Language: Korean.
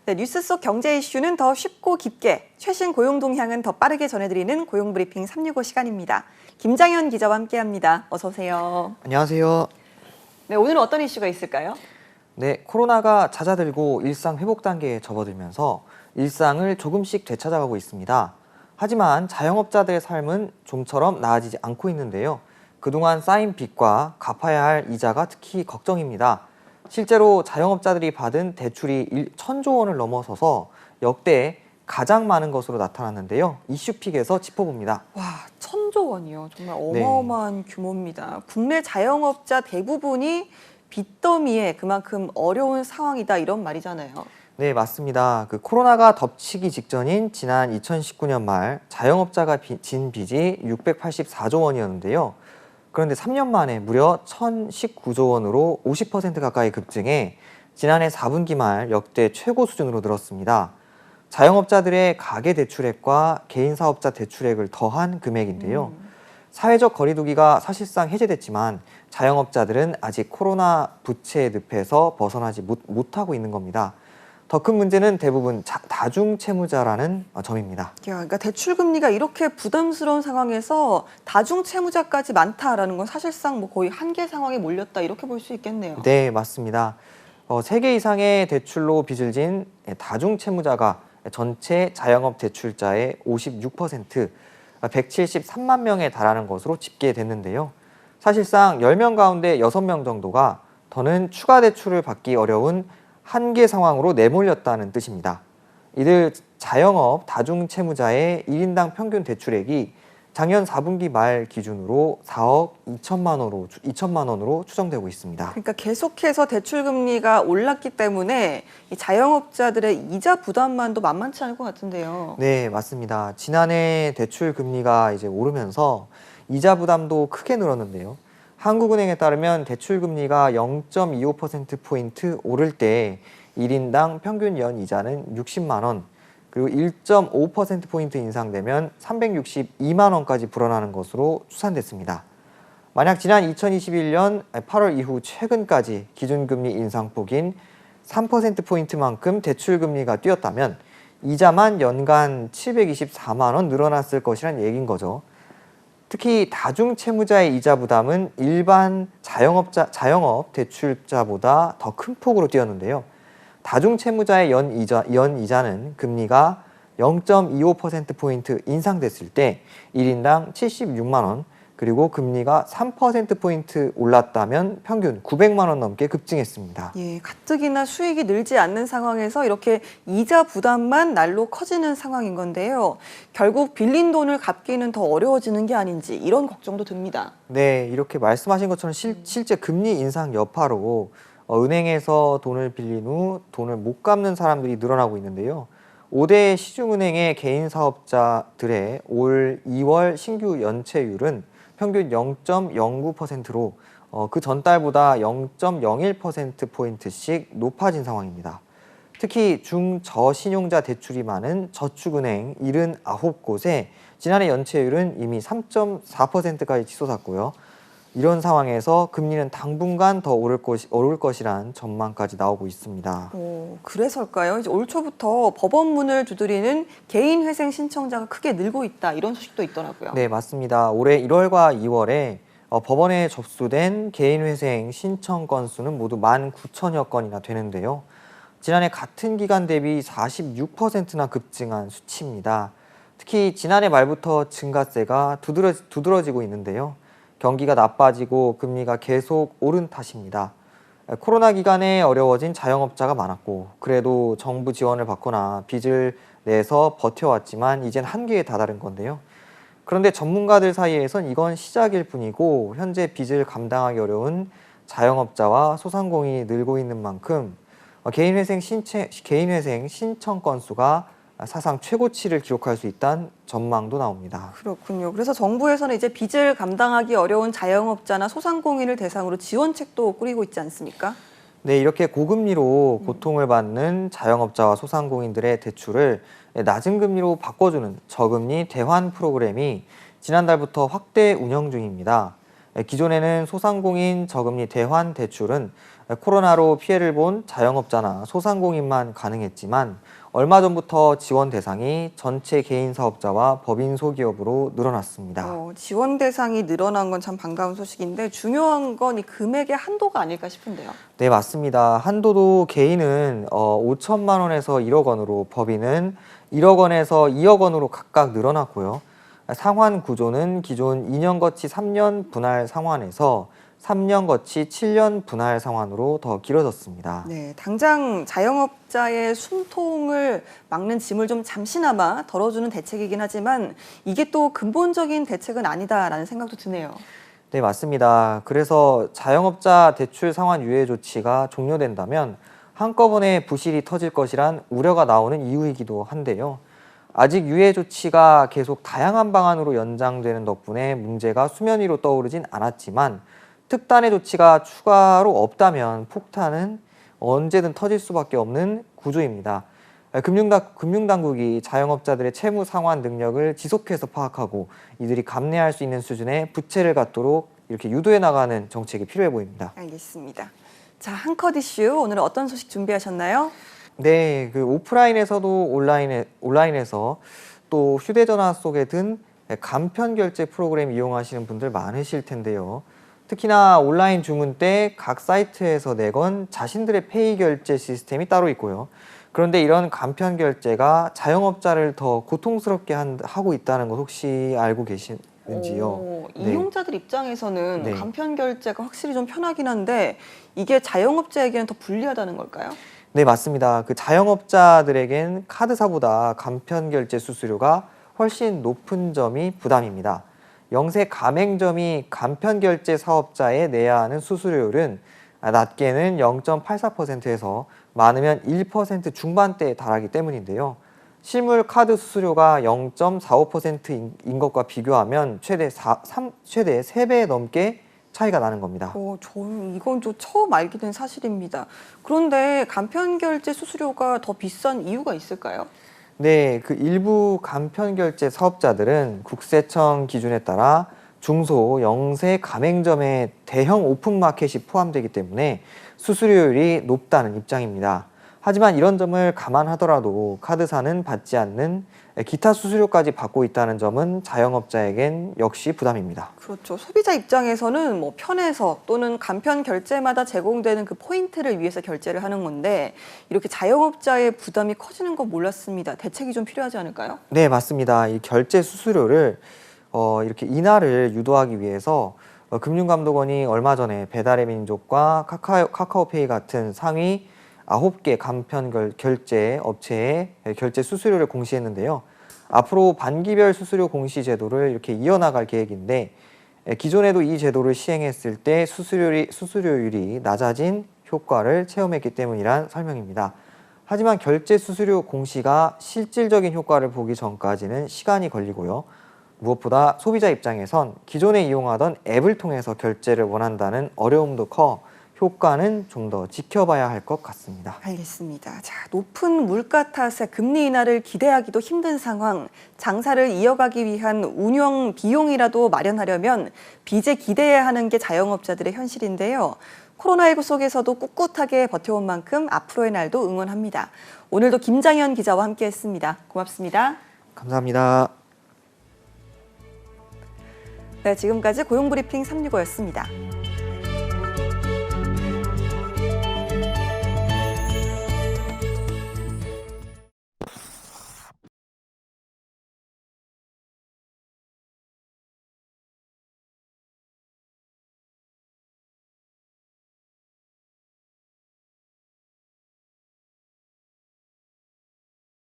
네, 뉴스 속 경제 이슈는 더 쉽고 깊게, 최신 고용 동향은 더 빠르게 전해드리는 고용브리핑 365 시간입니다. 김장현 기자와 함께합니다. 어서 오세요. 안녕하세요. 네, 오늘은 어떤 이슈가 있을까요? 네, 코로나가 잦아들고 일상 회복 단계에 접어들면서 일상을 조금씩 되찾아가고 있습니다. 하지만 자영업자들의 삶은 좀처럼 나아지지 않고 있는데요. 그동안 쌓인 빚과 갚아야 할 이자가 특히 걱정입니다. 실제로 자영업자들이 받은 대출이 1,000조 원을 넘어서서 역대 가장 많은 것으로 나타났는데요. 이슈픽에서 짚어봅니다. 와, 1,000조 원이요. 정말 네. 어마어마한 규모입니다. 국내 자영업자 대부분이 빚더미에 그만큼 어려운 상황이다 이런 말이잖아요. 네, 맞습니다. 코로나가 덮치기 직전인 지난 2019년 말 자영업자가 진 빚이 684조 원이었는데요. 그런데 3년 만에 무려 1,019조 원으로 50% 가까이 급증해 지난해 4분기 말 역대 최고 수준으로 늘었습니다. 자영업자들의 가계대출액과 개인사업자 대출액을 더한 금액인데요. 사회적 거리두기가 사실상 해제됐지만 자영업자들은 아직 코로나 부채의 늪에서 벗어나지 못하고 있는 겁니다. 더 큰 문제는 대부분 다중채무자라는 점입니다. 야, 그러니까 대출 금리가 이렇게 부담스러운 상황에서 다중채무자까지 많다라는 건 사실상 뭐 거의 한계 상황에 몰렸다 이렇게 볼 수 있겠네요. 네, 맞습니다. 3개 이상의 대출로 빚을 진 다중채무자가 전체 자영업 대출자의 56%, 173만 명에 달하는 것으로 집계됐는데요. 사실상 10명 가운데 6명 정도가 더는 추가 대출을 받기 어려운 한계 상황으로 내몰렸다는 뜻입니다. 이들 자영업 다중채무자의 1인당 평균 대출액이 작년 4분기 말 기준으로 4억 2천만 원으로 추정되고 있습니다. 그러니까 계속해서 대출 금리가 올랐기 때문에 이 자영업자들의 이자 부담만도 만만치 않을 것 같은데요. 네, 맞습니다. 지난해 대출 금리가 이제 오르면서 이자 부담도 크게 늘었는데요. 한국은행에 따르면 대출 금리가 0.25%포인트 오를 때 1인당 평균 연 이자는 60만 원, 그리고 1.5%포인트 인상되면 362만 원까지 불어나는 것으로 추산됐습니다. 만약 지난 2021년 8월 이후 최근까지 기준금리 인상폭인 3%포인트만큼 대출금리가 뛰었다면 이자만 연간 724만 원 늘어났을 것이란 얘기인 거죠. 특히 다중채무자의 이자 부담은 일반 자영업 대출자보다 더 큰 폭으로 뛰었는데요. 다중채무자의 연 이자는 금리가 0.25%포인트 인상됐을 때 1인당 76만 원, 그리고 금리가 3%포인트 올랐다면 평균 900만 원 넘게 급증했습니다. 예, 가뜩이나 수익이 늘지 않는 상황에서 이렇게 이자 부담만 날로 커지는 상황인 건데요. 결국 빌린 돈을 갚기는 더 어려워지는 게 아닌지 이런 걱정도 듭니다. 네, 이렇게 말씀하신 것처럼 실제 금리 인상 여파로 은행에서 돈을 빌린 후 돈을 못 갚는 사람들이 늘어나고 있는데요. 5대 시중은행의 개인 사업자들의 올 2월 신규 연체율은 평균 0.09%로 그 전달보다 0.01%포인트씩 높아진 상황입니다. 특히 중저신용자 대출이 많은 저축은행 79곳에 지난해 연체율은 이미 3.4%까지 치솟았고요. 이런 상황에서 금리는 당분간 더 오를 것이란 전망까지 나오고 있습니다. 그래서일까요? 이제 올 초부터 법원문을 두드리는 개인회생 신청자가 크게 늘고 있다 이런 소식도 있더라고요. 네, 맞습니다. 올해 1월과 2월에 법원에 접수된 개인회생 신청 건수는 모두 19,000여 건이나 되는데요. 지난해 같은 기간 대비 46%나 급증한 수치입니다. 특히 지난해 말부터 증가세가 두드러지고 있는데요. 경기가 나빠지고 금리가 계속 오른 탓입니다. 코로나 기간에 어려워진 자영업자가 많았고 그래도 정부 지원을 받거나 빚을 내서 버텨왔지만 이젠 한계에 다다른 건데요. 그런데 전문가들 사이에선 이건 시작일 뿐이고 현재 빚을 감당하기 어려운 자영업자와 소상공인이 늘고 있는 만큼 개인회생 신청 건수가 사상 최고치를 기록할 수 있다는 전망도 나옵니다. 그렇군요. 그래서 정부에서는 이제 빚을 감당하기 어려운 자영업자나 소상공인을 대상으로 지원책도 꾸리고 있지 않습니까? 네, 이렇게 고금리로 고통을 받는 자영업자와 소상공인들의 대출을 낮은 금리로 바꿔주는 저금리 대환 프로그램이 지난달부터 확대 운영 중입니다. 기존에는 소상공인 저금리 대환 대출은 코로나로 피해를 본 자영업자나 소상공인만 가능했지만 얼마 전부터 지원 대상이 전체 개인 사업자와 법인 소기업으로 늘어났습니다. 지원 대상이 늘어난 건 참 반가운 소식인데 중요한 건 이 금액의 한도가 아닐까 싶은데요. 네, 맞습니다. 한도도 개인은 5천만 원에서 1억 원으로, 법인은 1억 원에서 2억 원으로 각각 늘어났고요. 상환 구조는 기존 2년 거치 3년 분할 상환에서 3년 거치 7년 분할 상환으로 더 길어졌습니다. 네, 당장 자영업자의 숨통을 막는 짐을 좀 잠시나마 덜어주는 대책이긴 하지만 이게 또 근본적인 대책은 아니다라는 생각도 드네요. 네, 맞습니다. 그래서 자영업자 대출 상환 유예 조치가 종료된다면 한꺼번에 부실이 터질 것이란 우려가 나오는 이유이기도 한데요. 아직 유예 조치가 계속 다양한 방안으로 연장되는 덕분에 문제가 수면 위로 떠오르진 않았지만 특단의 조치가 추가로 없다면 폭탄은 언제든 터질 수밖에 없는 구조입니다. 금융당국이 자영업자들의 채무 상환 능력을 지속해서 파악하고 이들이 감내할 수 있는 수준의 부채를 갖도록 이렇게 유도해 나가는 정책이 필요해 보입니다. 알겠습니다. 자, 한 컷 이슈 오늘은 어떤 소식 준비하셨나요? 네, 그 오프라인에서도 온라인에서 또 휴대전화 속에 든 간편 결제 프로그램 이용하시는 분들 많으실 텐데요. 특히나 온라인 주문 때 각 사이트에서 내건 자신들의 페이 결제 시스템이 따로 있고요. 그런데 이런 간편 결제가 자영업자를 더 고통스럽게 하고 있다는 것 혹시 알고 계시는지요? 네. 이용자들 입장에서는 네. 간편 결제가 확실히 좀 편하긴 한데 이게 자영업자에게는 더 불리하다는 걸까요? 네, 맞습니다. 그 자영업자들에겐 카드사보다 간편 결제 수수료가 훨씬 높은 점이 부담입니다. 영세 가맹점이 간편 결제 사업자에 내야 하는 수수료율은 낮게는 0.84%에서 많으면 1% 중반대에 달하기 때문인데요. 실물 카드 수수료가 0.45%인 것과 비교하면 최대 3배 넘게 차이가 나는 겁니다. 이건 좀 처음 알게 된 사실입니다. 그런데 간편 결제 수수료가 더 비싼 이유가 있을까요? 네, 그 일부 간편 결제 사업자들은 국세청 기준에 따라 중소, 영세 가맹점의 대형 오픈마켓이 포함되기 때문에 수수료율이 높다는 입장입니다. 하지만 이런 점을 감안하더라도 카드사는 받지 않는 기타 수수료까지 받고 있다는 점은 자영업자에겐 역시 부담입니다. 그렇죠. 소비자 입장에서는 뭐 편해서 또는 간편 결제마다 제공되는 그 포인트를 위해서 결제를 하는 건데 이렇게 자영업자의 부담이 커지는 건 몰랐습니다. 대책이 좀 필요하지 않을까요? 네, 맞습니다. 이 결제 수수료를 이렇게 인하를 유도하기 위해서 금융감독원이 얼마 전에 배달의 민족과 카카오페이 같은 상위 9개 간편 결제 업체의 결제 수수료를 공시했는데요. 앞으로 반기별 수수료 공시 제도를 이렇게 이어나갈 계획인데 기존에도 이 제도를 시행했을 때 수수료율이 낮아진 효과를 체험했기 때문이란 설명입니다. 하지만 결제 수수료 공시가 실질적인 효과를 보기 전까지는 시간이 걸리고요. 무엇보다 소비자 입장에선 기존에 이용하던 앱을 통해서 결제를 원한다는 어려움도 커 효과는 좀 더 지켜봐야 할 것 같습니다. 알겠습니다. 자, 높은 물가 탓에 금리 인하를 기대하기도 힘든 상황, 장사를 이어가기 위한 운영 비용이라도 마련하려면 빚에 기대해야 하는 게 자영업자들의 현실인데요. 코로나19 속에서도 꿋꿋하게 버텨온 만큼 앞으로의 날도 응원합니다. 오늘도 김장현 기자와 함께했습니다. 고맙습니다. 감사합니다. 네, 지금까지 고용브리핑 365였습니다.